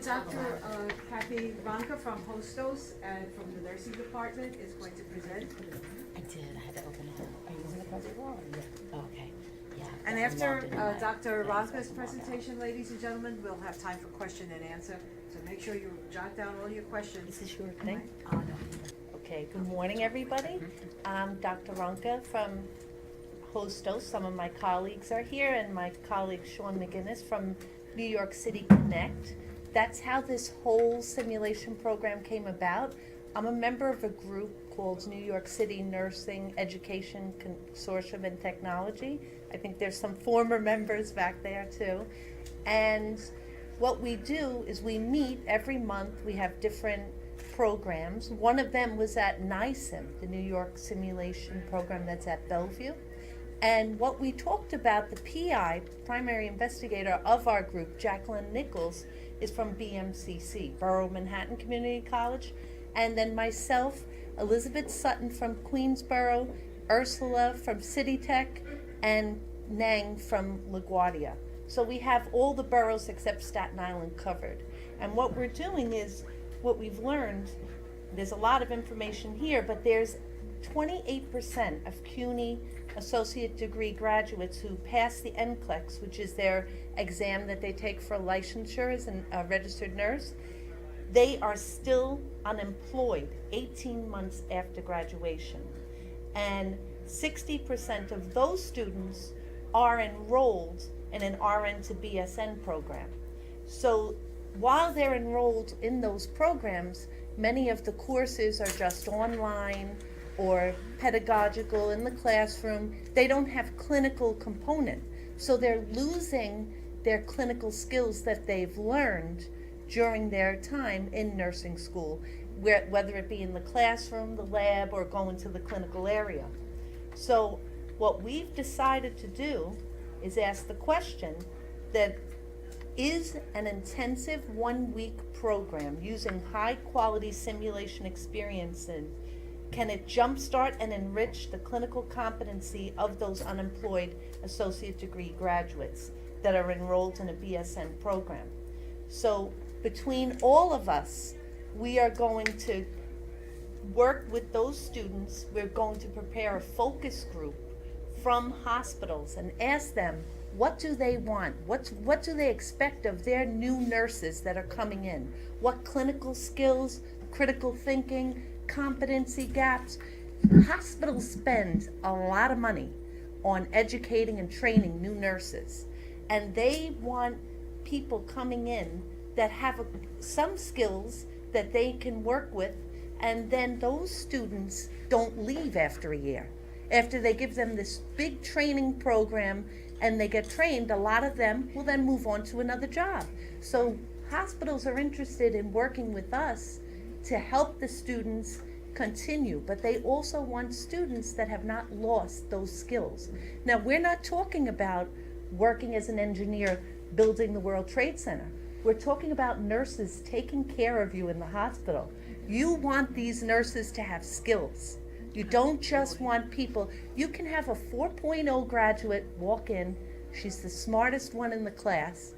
Dr. Kathy Ronca from Hostos and from the nursing department is going to present. I did. I had to open it up. Are you going to press it wrong? Yeah. Okay. Yeah. And I'm after logged in my- Dr. yeah, Ronca's so I'm logged out. presentation, ladies and gentlemen, we'll have time for question and answer. So make sure you jot down all your questions. Is this your thing? Oh, no. Okay, good morning, everybody. I'm Dr. Ronca from Hostos. Some of my colleagues are here, and my colleague Sean McGinnis from New York City Connect. That's how this whole simulation program came about. I'm a member of a group called New York City Nursing Education Consortium and Technology. I think there's some former members back there too. And what we do is we meet every month. We have different programs. One of them was at NISIM, the New York Simulation Program that's at Bellevue. And what we talked about, the PI, primary investigator of our group, Jacqueline Nichols, is from BMCC, Borough Manhattan Community College. And then myself, Elizabeth Sutton from Queensborough, Ursula from City Tech, and Naing from LaGuardia. So we have all the boroughs except Staten Island covered. And what we're doing is, what we've learned, there's a lot of information here, but there's 28% of CUNY associate degree graduates who pass the NCLEX, which is their exam that they take for licensure as a registered nurse. They are still unemployed 18 months after graduation. And 60% of those students are enrolled in an RN to BSN program. So while they're enrolled in those programs, many of the courses are just online or pedagogical in the classroom. They don't have clinical component. So they're losing their clinical skills that they've learned during their time in nursing school, whether it be in the classroom, the lab, or going to the clinical area. So what we've decided to do is ask the question that is an intensive 1-week program using high quality simulation experiences, can it jumpstart and enrich the clinical competency of those unemployed associate degree graduates that are enrolled in a BSN program? So between all of us, we are going to work with those students. We're going to prepare a focus group from hospitals and ask them, what do they want? What do they expect of their new nurses that are coming in? What clinical skills, critical thinking, competency gaps? Hospitals spend a lot of money on educating and training new nurses, and they want people coming in that have some skills that they can work with, and then those students don't leave after a year. After they give them this big training program and they get trained, a lot of them will then move on to another job. So hospitals are interested in working with us to help the students continue, but they also want students that have not lost those skills. Now, we're not talking about working as an engineer building the World Trade Center. We're talking about nurses taking care of you in the hospital. You want these nurses to have skills. You don't just want people. You can have a 4.0 graduate walk in, she's the smartest one in the class,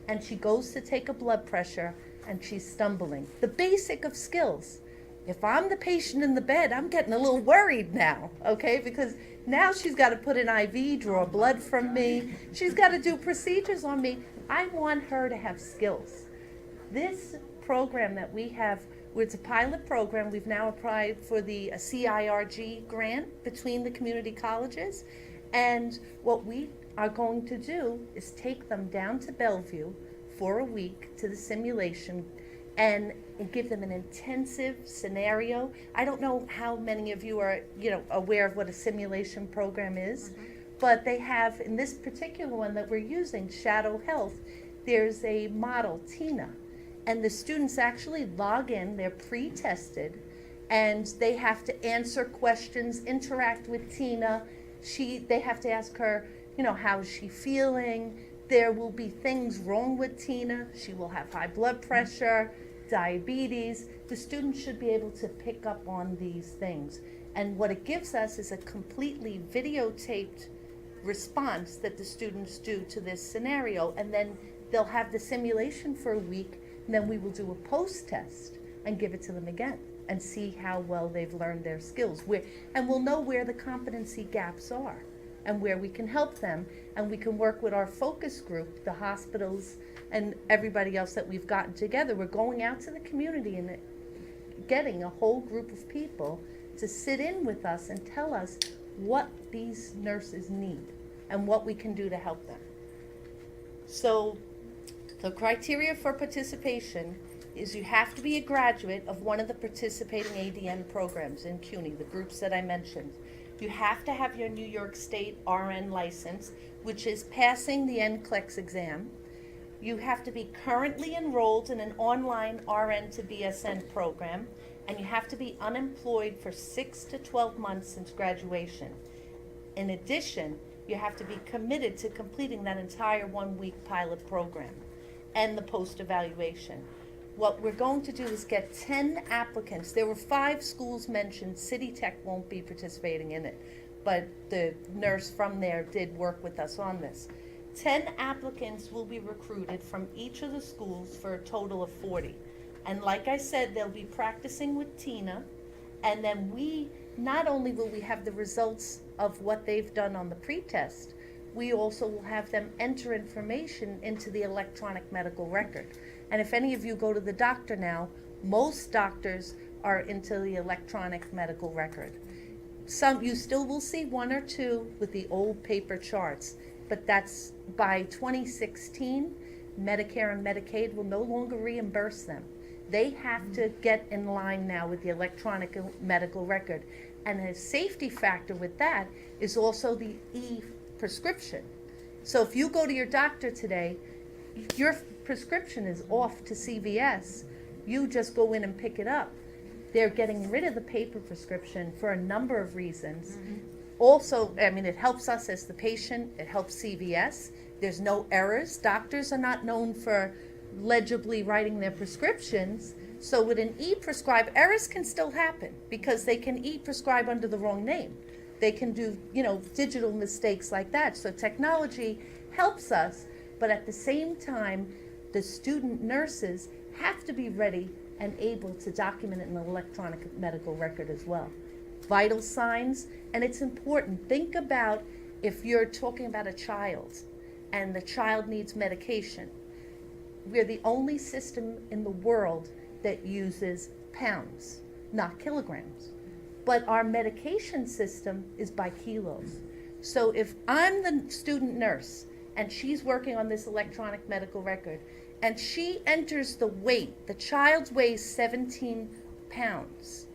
and she goes to take a blood pressure and she's stumbling. The basic of skills. If I'm the patient in the bed, I'm getting a little worried now, okay? Because now she's got to put an IV, draw blood from me. She's got to do procedures on me. I want her to have skills. This program that we have, it's a pilot program. We've now applied for the CIRG grant between the community colleges. And what we are going to do is take them down to Bellevue for a week to the simulation and give them an intensive scenario. I don't know how many of you are, aware of what a simulation program is, but they have, in this particular one that we're using, Shadow Health, there's a model, Tina, and the students actually log in, they're pre-tested, and they have to answer questions, interact with Tina. They have to ask her, how is she feeling? There will be things wrong with Tina. She will have high blood pressure, diabetes. The students should be able to pick up on these things. And what it gives us is a completely videotaped response that the students do to this scenario. And then they'll have the simulation for a week And then we will do a post-test and give it to them again and see how well they've learned their skills. And we'll know where the competency gaps are and where we can help them. And we can work with our focus group, the hospitals, and everybody else that we've gotten together. We're going out to the community and getting a whole group of people to sit in with us and tell us what these nurses need and what we can do to help them. So the criteria for participation is you have to be a graduate of one of the participating ADN programs in CUNY, the groups that I mentioned. You have to have your New York State RN license, which is passing the NCLEX exam. You have to be currently enrolled in an online RN to BSN program, and you have to be unemployed for 6 to 12 months since graduation. In addition, you have to be committed to completing that entire 1-week pilot program and the post-evaluation. What we're going to do is get 10 applicants. There were 5 schools mentioned. City Tech won't be participating in it, but the nurse from there did work with us on this. 10 applicants will be recruited from each of the schools for a total of 40. And like I said, they'll be practicing with Tina, and then not only will we have the results of what they've done on the pretest, we also will have them enter information into the electronic medical record. And if any of you go to the doctor now, most doctors are into the electronic medical record. Some, you still will see 1 or 2 with the old paper charts, but that's by 2016, Medicare and Medicaid will no longer reimburse them. They have to get in line now with the electronic medical record. And a safety factor with that is also the e-prescription. So if you go to your doctor today, your prescription is off to CVS, you just go in and pick it up. They're getting rid of the paper prescription for a number of reasons. Also, I mean, it helps us as the patient, it helps CVS, there's no errors. Doctors are not known for legibly writing their prescriptions, so with an e-prescribe, errors can still happen because they can e-prescribe under the wrong name. They can do, digital mistakes like that. So technology helps us, but at the same time, the student nurses have to be ready and able to document it in an electronic medical record as well. Vital signs, and it's important. Think about if you're talking about a child and the child needs medication. We're the only system in the world that uses pounds, not kilograms. But our medication system is by kilos. So if I'm the student nurse and she's working on this electronic medical record and she enters the weight, the child weighs 17 pounds,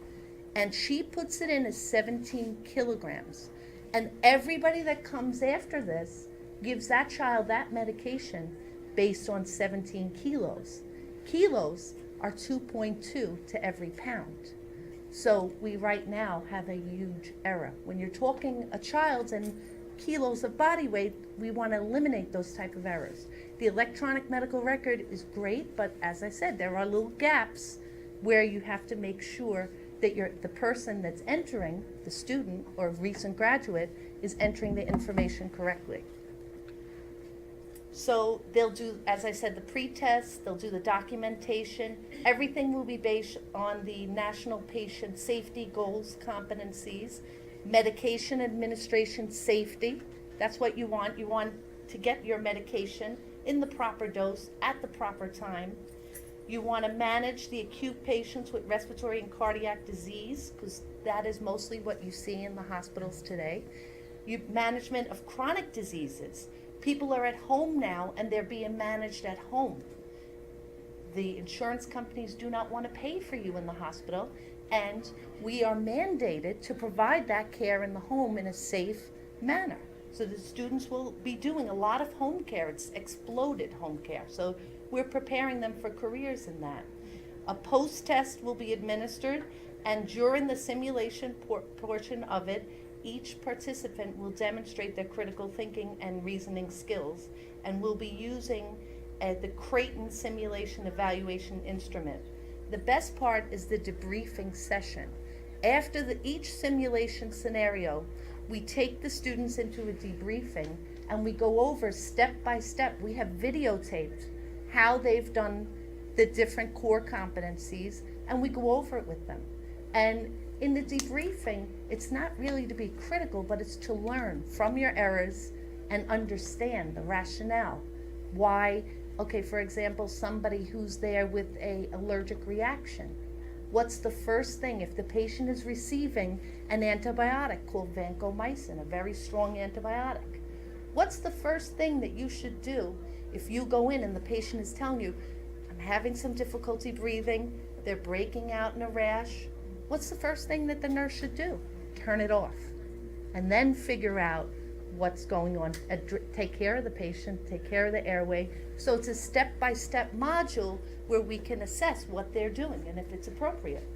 and she puts it in as 17 kilograms. And everybody that comes after this gives that child that medication based on 17 kilos. Kilos are 2.2 to every pound. So we right now have a huge error. When you're talking a child and kilos of body weight, we want to eliminate those type of errors. The electronic medical record is great, but as I said, there are little gaps where you have to make sure that the person that's entering, the student or recent graduate, is entering the information correctly. So they'll do, as I said, the pre-test, they'll do the documentation. Everything will be based on the National Patient Safety Goals, competencies, medication administration safety. That's what you want. You want to get your medication in the proper dose at the proper time. You want to manage the acute patients with respiratory and cardiac disease, because that is mostly what you see in the hospitals today. Management of chronic diseases. People are at home now and they're being managed at home. The insurance companies do not want to pay for you in the hospital, and we are mandated to provide that care in the home in a safe manner. So the students will be doing a lot of home care. It's exploded home care. So we're preparing them for careers in that. A post-test will be administered, and during the simulation portion of it, each participant will demonstrate their critical thinking and reasoning skills, and will be using the Creighton simulation evaluation instrument. The best part is the debriefing session. After each simulation scenario, we take the students into a debriefing and we go over step by step. We have videotaped how they've done the different core competencies, and we go over it with them. And in the debriefing, it's not really to be critical, but it's to learn from your errors and understand the rationale. Why, okay, for example, somebody who's there with a allergic reaction. What's the first thing if the patient is receiving an antibiotic called vancomycin, a very strong antibiotic? What's the first thing that you should do if you go in and the patient is telling you, I'm having some difficulty breathing, they're breaking out in a rash? What's the first thing that the nurse should do? Turn it off. And then figure out what's going on. Take care of the patient, take care of the airway. So it's a step-by-step module where we can assess what they're doing and if it's appropriate.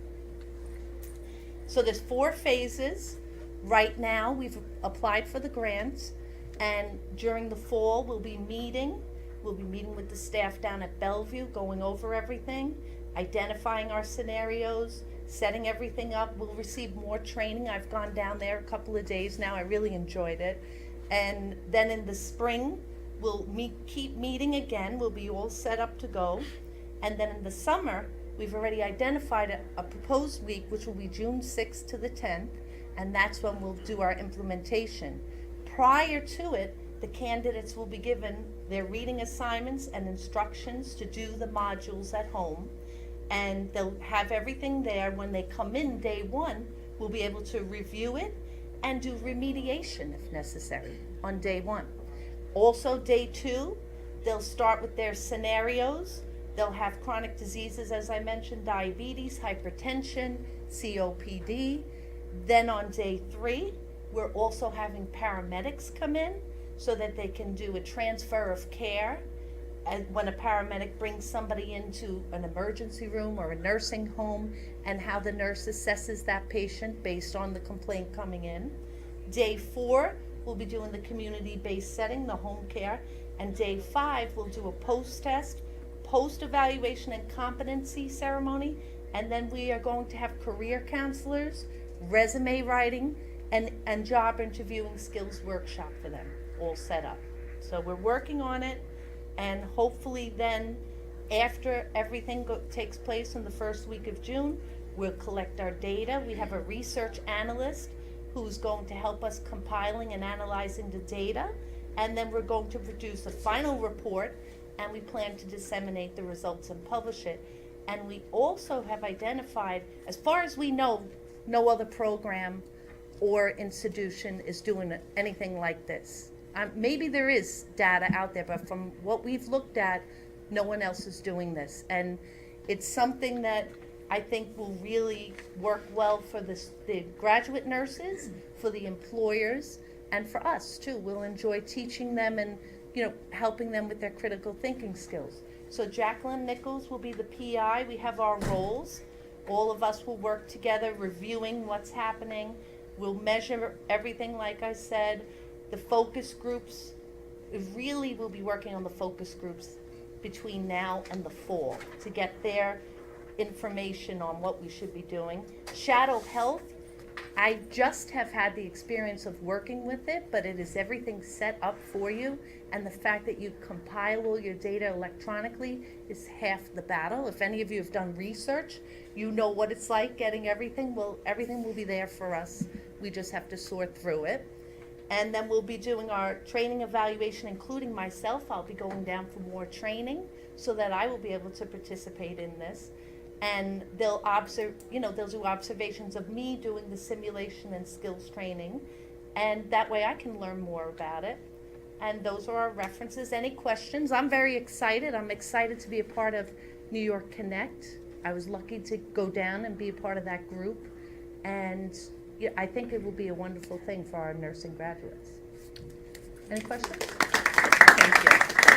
So there's 4 phases. Right now, we've applied for the grants, and during the fall, we'll be meeting with the staff down at Bellevue, going over everything, identifying our scenarios, setting everything up. We'll receive more training. I've gone down there a couple of days now. I really enjoyed it. And then in the spring, we'll keep meeting again. We'll be all set up to go. And then in the summer, we've already identified a proposed week, which will be June 6th to the 10th, and that's when we'll do our implementation. Prior to it, the candidates will be given their reading assignments and instructions to do the modules at home, and they'll have everything there. When they come in day 1, we'll be able to review it and do remediation if necessary on day 1. Also, day 2, they'll start with their scenarios. They'll have chronic diseases, as I mentioned, diabetes, hypertension, COPD. Then on day 3, we're also having paramedics come in so that they can do a transfer of care. And when a paramedic brings somebody into an emergency room or a nursing home, and how the nurse assesses that patient based on the complaint coming in. Day 4, we'll be doing the community-based setting, the home care. And day 5, we'll do a post-test, post-evaluation and competency ceremony. And then we are going to have career counselors, resume writing, and job interviewing skills workshop for them, all set up. So we're working on it, and hopefully then, after everything takes place in the first week of June, we'll collect our data. We have a research analyst who's going to help us compiling and analyzing the data, and then we're going to produce a final report, and we plan to disseminate the results and publish it. And we also have identified, as far as we know, no other program or institution is doing anything like this. Maybe there is data out there, but from what we've looked at, no one else is doing this. And it's something that I think will really work well for the graduate nurses, for the employers, and for us too. We'll enjoy teaching them and helping them with their critical thinking skills. So Jacqueline Nichols will be the PI. We have our roles. All of us will work together reviewing what's happening. We'll measure everything, like I said. The focus groups, we'll be working on the focus groups between now and the fall to get their information on what we should be doing. Shadow Health, I just have had the experience of working with it, but it is everything set up for you, and the fact that you compile all your data electronically is half the battle. If any of you have done research, you know what it's like getting everything. Well, everything will be there for us. We just have to sort through it. And then we'll be doing our training evaluation, including myself. I'll be going down for more training so that I will be able to participate in this. And they'll do observations of me doing the simulation and skills training, and that way I can learn more about it. And those are our references. Any questions? I'm very excited. I'm excited to be a part of New York Connect. I was lucky to go down and be a part of that group, and I think it will be a wonderful thing for our nursing graduates. Any questions? Thank you.